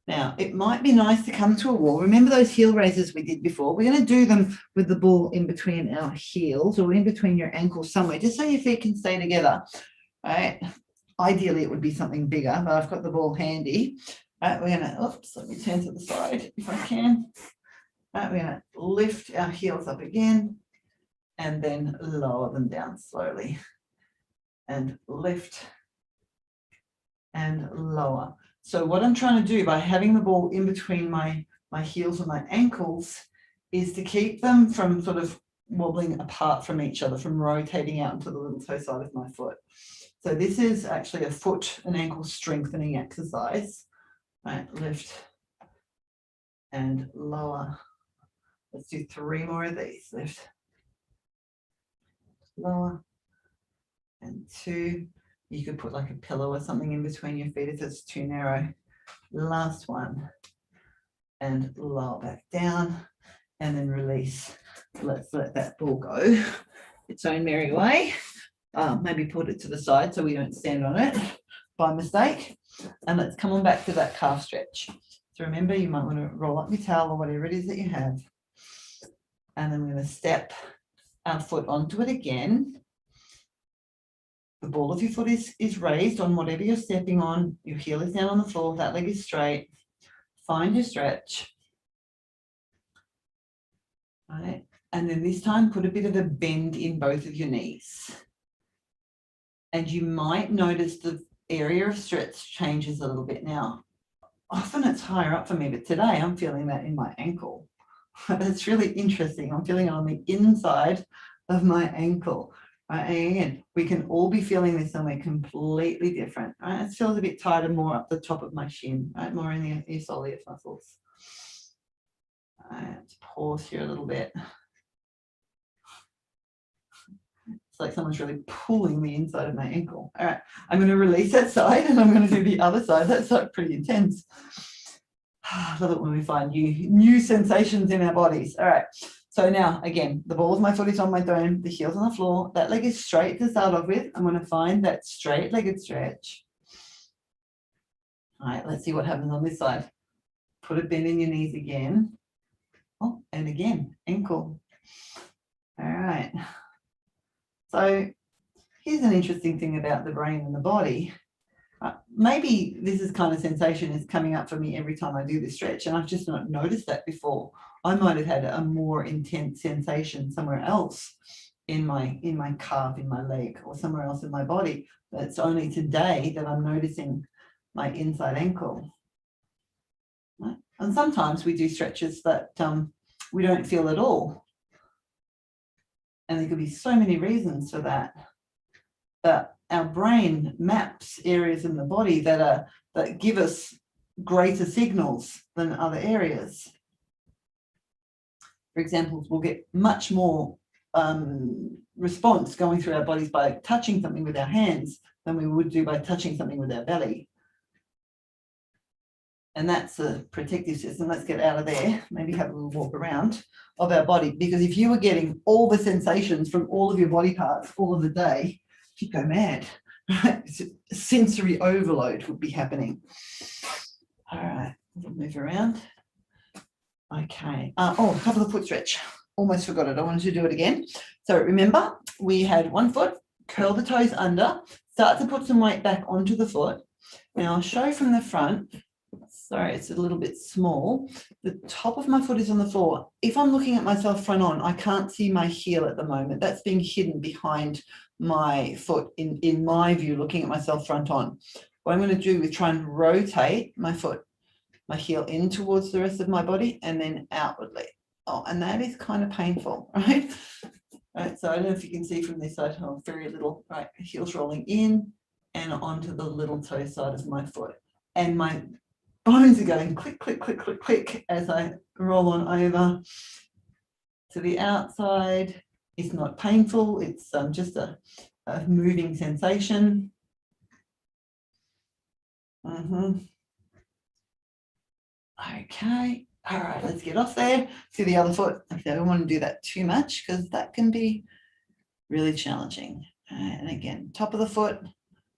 Now, it might be nice to come to a wall. Remember those heel raises we did before? We're going to do them with the ball in between our heels or in between your ankles somewhere, just so your feet can stay together, right? Ideally, it would be something bigger, but I've got the ball handy. Right, we're going to, oops, let me turn to the side if I can. Right, we're going to lift our heels up again and then lower them down slowly and lift and lower. So what I'm trying to do by having the ball in between my heels and my ankles is to keep them from sort of wobbling apart from each other, from rotating out into the little toe side of my foot. So this is actually a foot and ankle strengthening exercise. Right, lift and lower. Let's do 3 more of these. Lift, lower, and 2. You could put like a pillow or something in between your feet if it's too narrow. Last one. And lower back down and then release. Let's let that ball go its own merry way. Maybe put it to the side so we don't stand on it by mistake. And let's come on back to that calf stretch. So remember, you might want to roll up your towel or whatever it is that you have. And then we're going to step our foot onto it again. The ball of your foot is raised on whatever you're stepping on. Your heel is down on the floor. That leg is straight. find your stretch. Right. And then this time put a bit of a bend in both of your knees. And you might notice the area of stretch changes a little bit now. Often it's higher up for me, but today I'm feeling that in my ankle. It's really interesting. I'm feeling it on the inside of my ankle. Right? And again, we can all be feeling this somewhere completely different. Right? It feels a bit tighter, more up the top of my shin, right? More in the soleus muscles. Right, let's pause here a little bit. It's like someone's really pulling the inside of my ankle. All right, I'm going to release that side and I'm going to do the other side. That's like pretty intense. I love it when we find new sensations in our bodies. All right, so now again, the ball of my foot is on my dome, the heel's on the floor. That leg is straight to start off with. I'm going to find that straight-legged stretch. All right, let's see what happens on this side. Put a bend in your knees again. Oh, and again, ankle. All right. So here's an interesting thing about the brain and the body. Maybe this is kind of sensation is coming up for me every time I do this stretch, and I've just not noticed that before. I might have had a more intense sensation somewhere else in my calf, in my leg, or somewhere else in my body. But it's only today that I'm noticing my inside ankle. Right? And sometimes we do stretches that we don't feel at all. And there could be so many reasons for that. But our brain maps areas in the body that give us greater signals than other areas. For example, we'll get much more response going through our bodies by touching something with our hands than we would do by touching something with our belly. And that's a protective system. Let's get out of there, maybe have a little walk around of our body, because if you were getting all the sensations from all of your body parts all of the day, you'd go mad, right? Sensory overload would be happening. All right, we'll move around. Okay. Oh, a couple of foot stretch. Almost forgot it. I wanted to do it again. So remember, we had one foot, curl the toes under, start to put some weight back onto the foot. Now I'll show from the front. Sorry, it's a little bit small. The top of my foot is on the floor. If I'm looking at myself front on, I can't see my heel at the moment. That's being hidden behind my foot in my view, looking at myself front on. What I'm going to do is try and rotate my foot, my heel in towards the rest of my body and then outwardly. Oh, and that is kind of painful, right? Right, so I don't know if you can see from this side, oh, very little, right, heels rolling in and onto the little toe side of my foot. And my bones are going click, click, click, click, click as I roll on over to the outside. It's not painful. It's just a moving sensation. Okay. All right, let's get off there to the other foot. I don't want to do that too much because that can be really challenging. And again, top of the foot,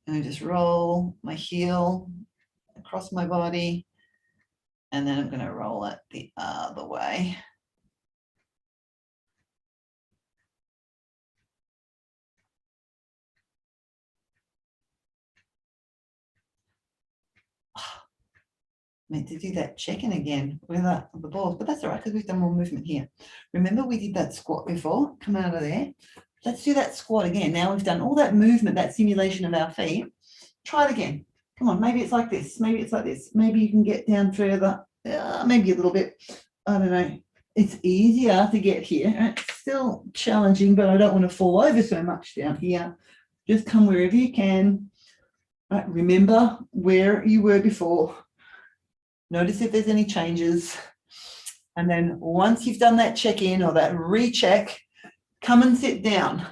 and I just roll my heel across my body, and then I'm going to roll it the other way. Meant to do that check-in again with the balls, but that's all right because we've done more movement here. Remember we did that squat before? Come out of there. Let's do that squat again. Now we've done all that movement, that simulation of our feet. Try it again. Come on, maybe it's like this. Maybe it's like this. Maybe you can get down further. Maybe a little bit. I don't know. It's easier to get here. It's still challenging, but I don't want to fall over so much down here. Just come wherever you can. Right, remember where you were before. Notice if there's any changes. And then once you've done that check-in or that recheck, come and sit down.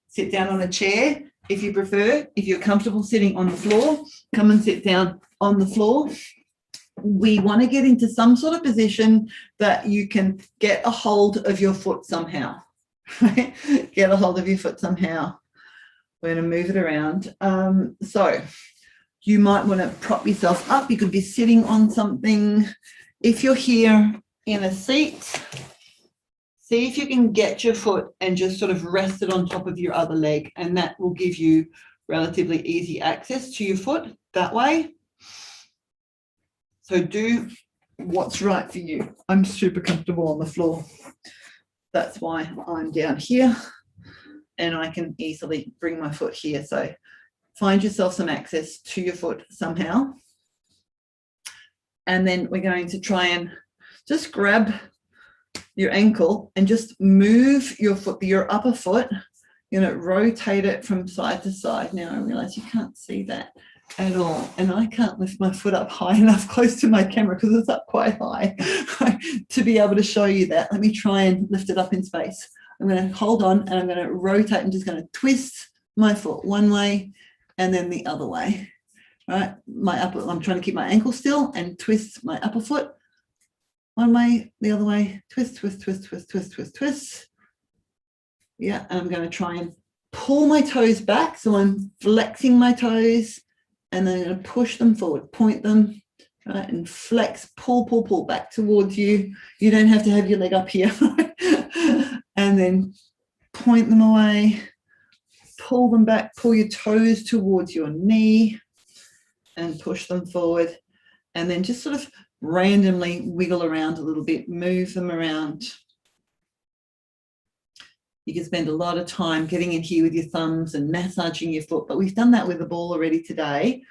Sit down on a chair if you prefer. If you're comfortable sitting on the floor, come and sit down on the floor. We want to get into some sort of position that you can get a hold of your foot somehow. Right? Get a hold of your foot somehow. We're going to move it around. So you might want to prop yourself up. You could be sitting on something. If you're here in a seat, see if you can get your foot and just sort of rest it on top of your other leg, and that will give you relatively easy access to your foot that way. So do what's right for you. I'm super comfortable on the floor. That's why I'm down here and I can easily bring my foot here. So find yourself some access to your foot somehow. And then we're going to try and just grab your ankle and just move your foot, your upper foot, rotate it from side to side. Now I realize you can't see that at all. And I can't lift my foot up high enough close to my camera because it's up quite high to be able to show you that. Let me try and lift it up in space. I'm going to hold on and I'm going to rotate. I'm just going to twist my foot one way and then the other way. Right, I'm trying to keep my ankle still and twist my upper foot one way, the other way, twist, twist, twist, twist, twist, twist, twist. Yeah, and I'm going to try and pull my toes back. So I'm flexing my toes and then I'm going to push them forward, point them, right, and flex, pull, pull, pull back towards you. You don't have to have your leg up here. And then point them away, pull them back, pull your toes towards your knee and push them forward, and then just sort of randomly wiggle around a little bit, move them around. You can spend a lot of time getting in here with your thumbs and massaging your foot, but we've done that with the ball already today.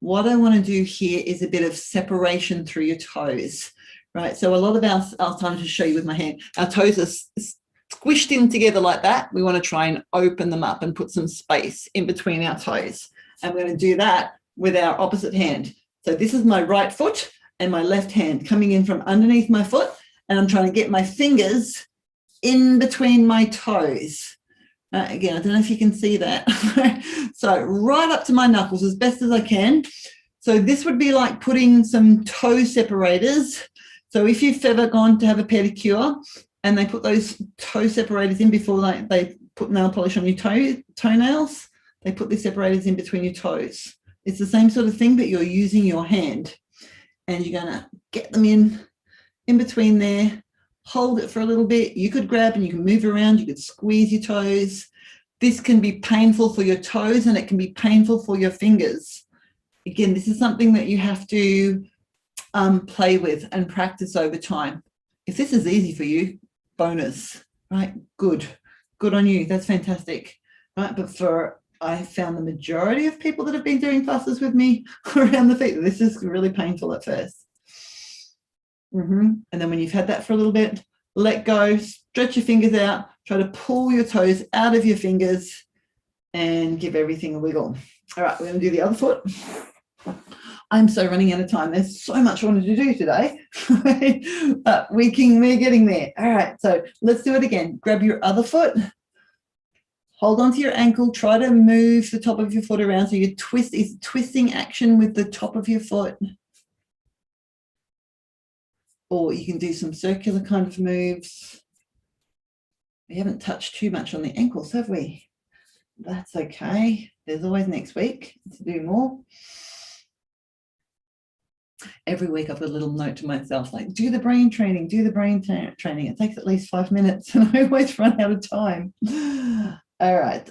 What I want to do here is a bit of separation through your toes, right? So a lot of I'll try to show you with my hand, our toes are squished in together like that. We want to try and open them up and put some space in between our toes. And we're going to do that with our opposite hand. So this is my right foot and my left hand coming in from underneath my foot, and I'm trying to get my fingers in between my toes. Again, I don't know if you can see that. So right up to my knuckles as best as I can. So this would be like putting some toe separators. So if you've ever gone to have a pedicure and they put those toe separators in before they put nail polish on your toenails, they put the separators in between your toes. It's the same sort of thing, but you're using your hand and you're going to get them in between there, hold it for a little bit. You could grab and you can move around. You could squeeze your toes. This can be painful for your toes and it can be painful for your fingers. Again, this is something that you have to play with and practice over time. If this is easy for you, bonus, right? Good on you. That's fantastic, right? But I found the majority of people that have been doing classes with me around the feet, this is really painful at first. And then when you've had that for a little bit, let go, stretch your fingers out, try to pull your toes out of your fingers and give everything a wiggle. All right, we're going to do the other foot. I'm so running out of time. There's so much I wanted to do today, but we're getting there. All right, so let's do it again. Grab your other foot. Hold on to your ankle. Try to move the top of your foot around. So you twist, is twisting action with the top of your foot. Or you can do some circular kind of moves. We haven't touched too much on the ankles, have we? That's okay. There's always next week to do more. Every week I've got a little note to myself, like, do the brain training, do the brain training. It takes at least 5 minutes and I always run out of time. All right,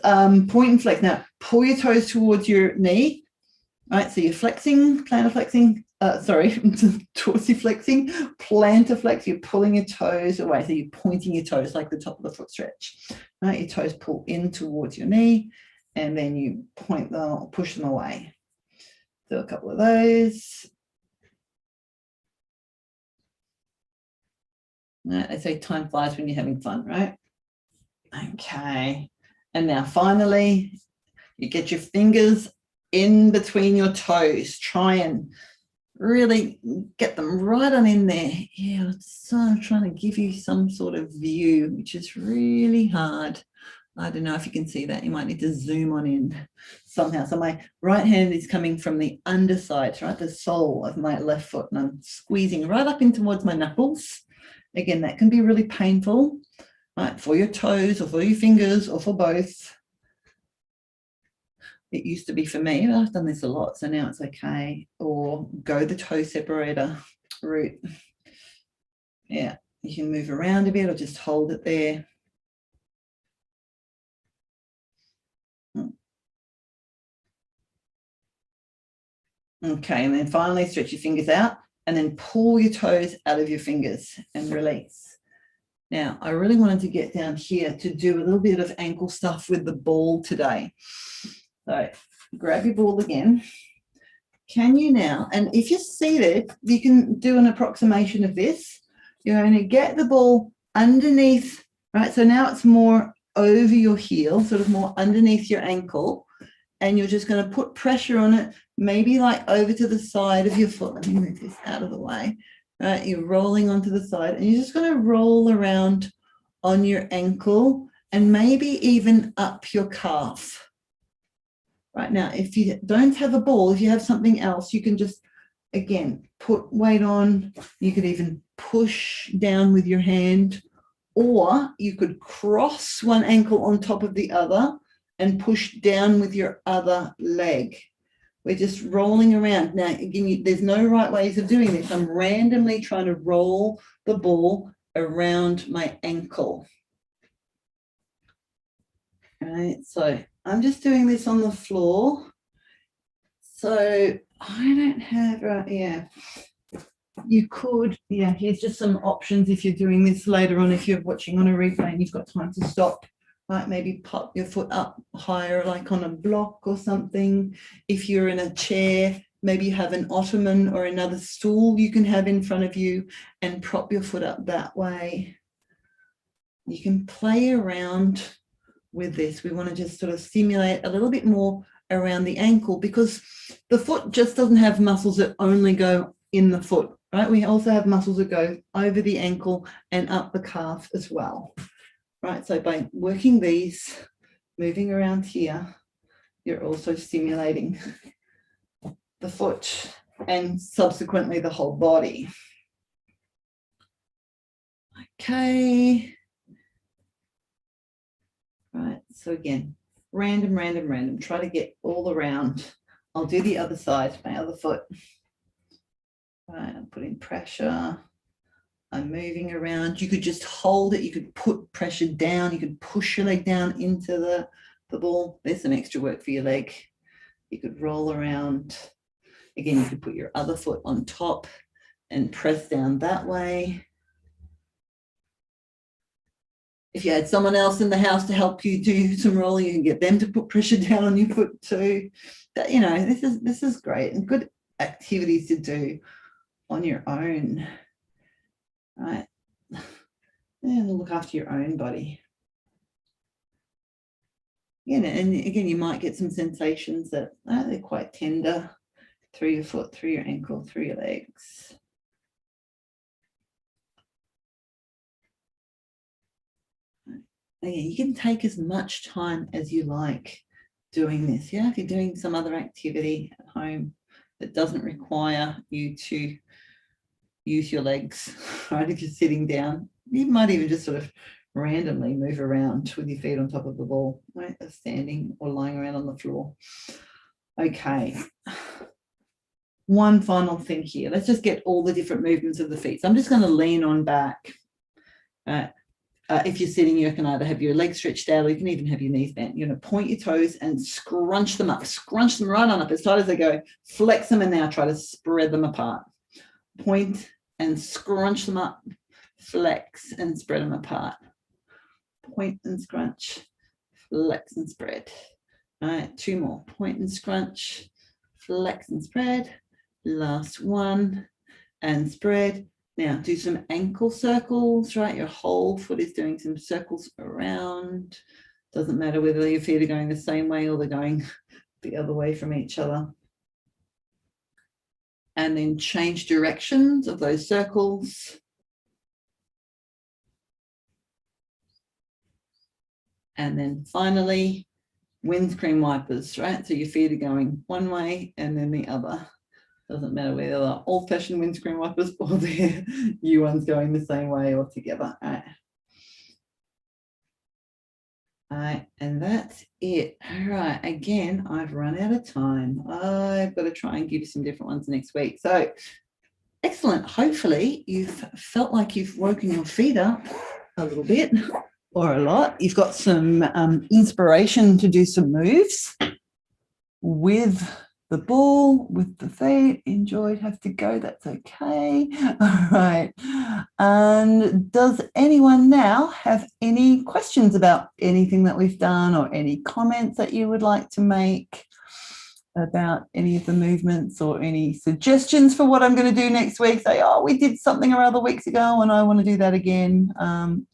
point and flex. Now, pull your toes towards your knee. All right, so you're flexing, plantar flexing, dorsiflexing, plantar flex. You're pulling your toes away. So you're pointing your toes like the top of the foot stretch. All right, your toes pull in towards your knee and then you point them, push them away. Do a couple of those. They say time flies when you're having fun, right? Okay. And now finally, you get your fingers in between your toes. Try and really get them right on in there. Yeah, so I'm trying to give you some sort of view, which is really hard. I don't know if you can see that. You might need to zoom on in somehow. So my right hand is coming from the underside, right, the sole of my left foot, and I'm squeezing right up in towards my knuckles. Again, that can be really painful, right, for your toes or for your fingers or for both. It used to be for me, but I've done this a lot, so now it's okay. Or go the toe separator route. Yeah, you can move around a bit or just hold it there. Okay, and then finally stretch your fingers out and then pull your toes out of your fingers and release. Now, I really wanted to get down here to do a little bit of ankle stuff with the ball today. So grab your ball again. Can you now, and if you're seated, you can do an approximation of this. You're going to get the ball underneath, right? So now it's more over your heel, sort of more underneath your ankle, and you're just going to put pressure on it, maybe like over to the side of your foot. Let me move this out of the way. Right, you're rolling onto the side, and you're just going to roll around on your ankle and maybe even up your calf. Right now, if you don't have a ball, if you have something else, you can just, again, put weight on. You could even push down with your hand, or you could cross one ankle on top of the other and push down with your other leg. We're just rolling around. Now, again, there's no right ways of doing this. I'm randomly trying to roll the ball around my ankle. All right, so I'm just doing this on the floor. So I don't have, yeah, you could, yeah, here's just some options if you're doing this later on, if you're watching on a replay and you've got time to stop, right? Maybe pop your foot up higher, like on a block or something. If you're in a chair, maybe you have an ottoman or another stool you can have in front of you and prop your foot up that way. You can play around with this. We want to just sort of stimulate a little bit more around the ankle, because the foot just doesn't have muscles that only go in the foot, right? We also have muscles that go over the ankle and up the calf as well, right? So by working these, moving around here, you're also stimulating the foot and subsequently the whole body. Okay. Right, so again, random. Try to get all around. I'll do the other side, my other foot. Right, I'm putting pressure. I'm moving around. You could just hold it. You could put pressure down. You could push your leg down into the ball. There's some extra work for your leg. You could roll around. Again, you could put your other foot on top and press down that way. If you had someone else in the house to help you do some rolling, you can get them to put pressure down on your foot too. That, you know, this is great and good activities to do on your own, right? And look after your own body. And again, you might get some sensations that they're quite tender through your foot, through your ankle, through your legs. Again, you can take as much time as you like doing this. Yeah, if you're doing some other activity at home that doesn't require you to use your legs, right? If you're sitting down, you might even just sort of randomly move around with your feet on top of the ball, right? Or standing or lying around on the floor. Okay. One final thing here. Let's just get all the different movements of the feet. So I'm just going to lean on back. If you're sitting, you can either have your legs stretched out or you can even have your knees bent. You're going to point your toes and scrunch them up. Scrunch them right on up as tight as they go. Flex them and now try to spread them apart. Point and scrunch them up. Flex and spread them apart. Point and scrunch. Flex and spread. All right, two more. Point and scrunch. Flex and spread. Last one. And spread. Now do some ankle circles, right? Your whole foot is doing some circles around. Doesn't matter whether your feet are going the same way or they're going the other way from each other. And then change directions of those circles. And then finally, windscreen wipers, right? So your feet are going one way and then the other. Doesn't matter whether they're old-fashioned windscreen wipers or the new ones going the same way or together. All right, and that's it. All right, again, I've run out of time. I've got to try and give you some different ones next week. So excellent. Hopefully you've felt like you've woken your feet up a little bit or a lot. You've got some inspiration to do some moves with the ball with the feet. Enjoyed, have to go. That's okay. All right. And does anyone now have any questions about anything that we've done or any comments that you would like to make about any of the movements or any suggestions for what I'm going to do next week? Say, oh, we did something or other weeks ago and I want to do that again,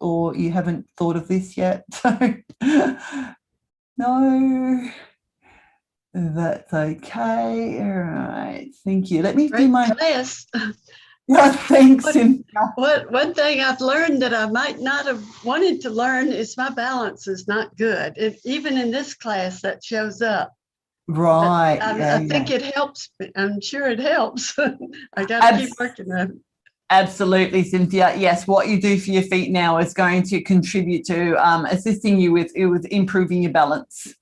or you haven't thought of this yet. No, that's okay. All right, thank you. Let me do Great my class. thanks. What- Cynthia. One thing I've learned that I might not have wanted to learn is my balance is not good. Even in this class, that shows up. Right. I think it helps. I'm sure it helps. I got to keep working on it. Absolutely, Cynthia. Yes, what you do for your feet now is going to contribute to assisting you with improving your balance.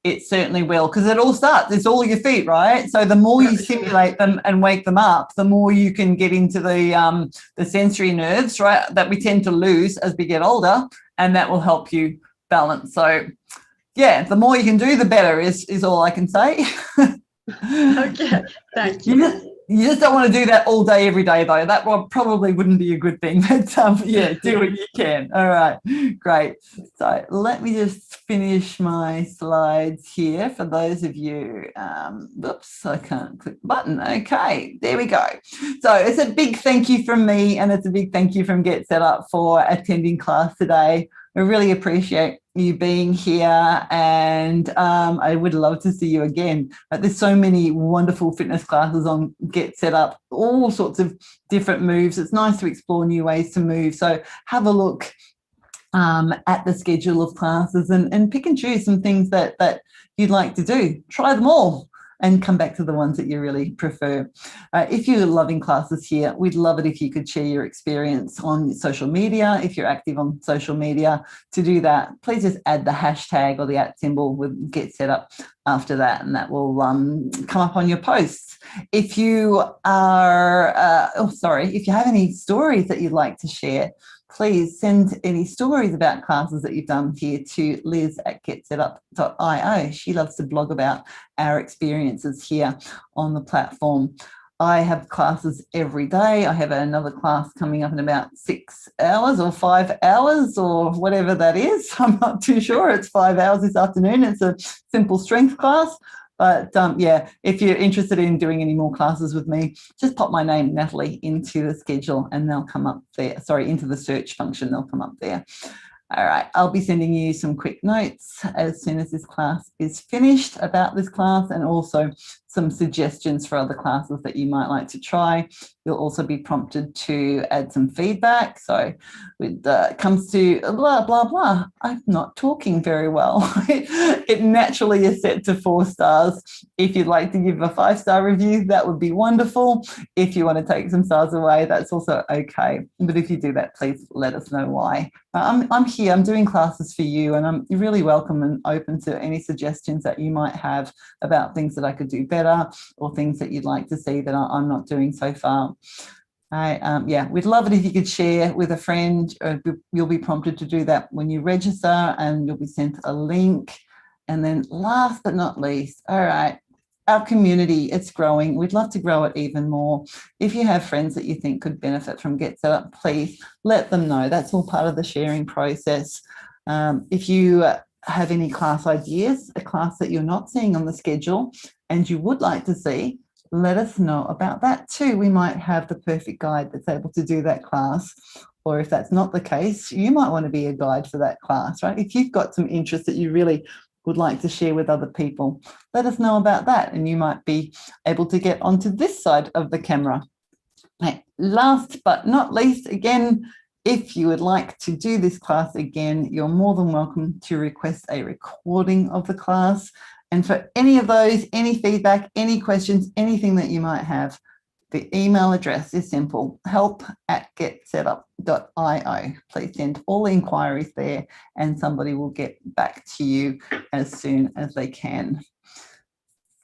It certainly will, because it all starts, it's all your feet, right? So the more you stimulate them and wake them up, the more you can get into the sensory nerves, right, that we tend to lose as we get older, and that will help you balance. So yeah, the more you can do, the better is all I can say. Okay, thank you. You just don't want to do that all day, every day, though. That one probably wouldn't be a good thing. But yeah, do what you can. All right, great. So let me just finish my slides here for those of you. Whoops, I can't click the button. Okay, there we go. So it's a big thank you from me, and it's a big thank you from Get Set Up for attending class today. I really appreciate you being here, and I would love to see you again. There's so many wonderful fitness classes on Get Set Up, all sorts of different moves. It's nice to explore new ways to move. So have a look at the schedule of classes and pick and choose some things that you'd like to do. Try them all and come back to the ones that you really prefer. If you're loving classes here, we'd love it if you could share your experience on social media. If you're active on social media, to do that, please just add the hashtag or the @ symbol with Get Set Up after that, and that will come up on your posts. If you are, if you have any stories that you'd like to share, please send any stories about classes that you've done here to liz@getsetup.io. She loves to blog about our experiences here on the platform. I have classes every day. I have another class coming up in about 6 hours or 5 hours or whatever that is. I'm not too sure. It's 5 hours this afternoon. It's a simple strength class. But yeah, if you're interested in doing any more classes with me, just pop my name, Natalie, into the schedule and they'll come up there. Sorry, into the search function, they'll come up there. All right, I'll be sending you some quick notes as soon as this class is finished about this class, and also some suggestions for other classes that you might like to try. You'll also be prompted to add some feedback. So when it comes to blah, blah, blah, I'm not talking very well. It naturally is set to 4 stars. If you'd like to give a 5-star review, that would be wonderful. If you want to take some stars away, that's also okay. But if you do that, please let us know why. I'm here, I'm doing classes for you, and I'm really welcome and open to any suggestions that you might have about things that I could do better, or things that you'd like to see that I'm not doing so far. Yeah, we'd love it if you could share with a friend. You'll be prompted to do that when you register, and you'll be sent a link. And then last but not least, all right, our community, it's growing. We'd love to grow it even more. If you have friends that you think could benefit from Get Set Up, please let them know. That's all part of the sharing process. If you have any class ideas, a class that you're not seeing on the schedule and you would like to see, let us know about that too. We might have the perfect guide that's able to do that class. Or if that's not the case, you might want to be a guide for that class, right? If you've got some interest that you really would like to share with other people, let us know about that, and you might be able to get onto this side of the camera. Right. Last but not least, again, if you would like to do this class again, you're more than welcome to request a recording of the class. And for any of those, any feedback, any questions, anything that you might have, the email address is simple, help@getsetup.io. Please send all the inquiries there and somebody will get back to you as soon as they can.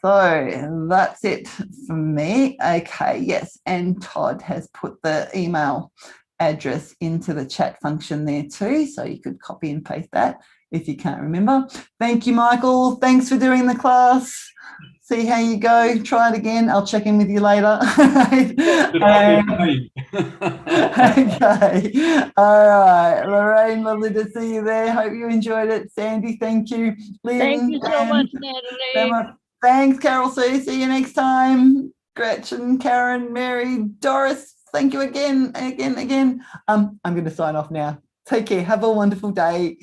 So that's it from me. Okay, yes, and Todd has put the email address into the chat function there too, so you could copy and paste that if you can't remember. Thank you, Michael. Thanks for doing the class. see how you go. Try it again. I'll check in with you later. Good idea for me. Okay. All right. Lorraine, lovely to see you there. Hope you enjoyed it. Sandy, thank you. Thank Lynn, you so Dan, much, Natalie. Emma, thanks, Carol Sue. See you next time. Gretchen, Karen, Mary, Doris, thank you again. I'm going to sign off now. Take care. Have a wonderful day.